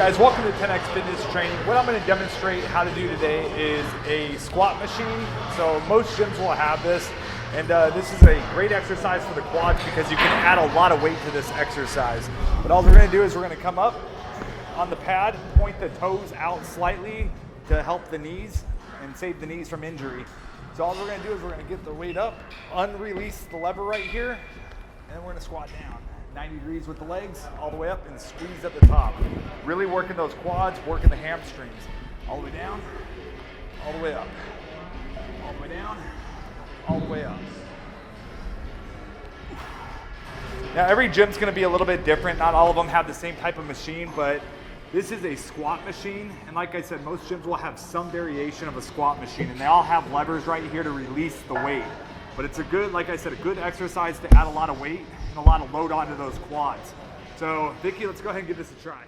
guys, welcome to 10X Fitness Training. What I'm going to demonstrate how to do today is a squat machine. So most gyms will have this, and this is a great exercise for the quads because you can add a lot of weight to this exercise. But all we're going to do is we're going to come up on the pad, point the toes out slightly to help the knees and save the knees from injury. So all we're going to do is we're going to get the weight up, unrelease the lever right here, and then we're going to squat down. 90 degrees with the legs, all the way up and squeeze at the top. Really working those quads, working the hamstrings. All the way down, all the way up. All the way down, all the way up. Now every gym's gonna be a little bit different. Not all of them have the same type of machine, but this is a squat machine. And like I said, most gyms will have some variation of a squat machine, and they all have levers right here to release the weight. But it's a good, like I said, a good exercise to add a lot of weight and a lot of load onto those quads. So Vicky, let's go ahead and give this a try.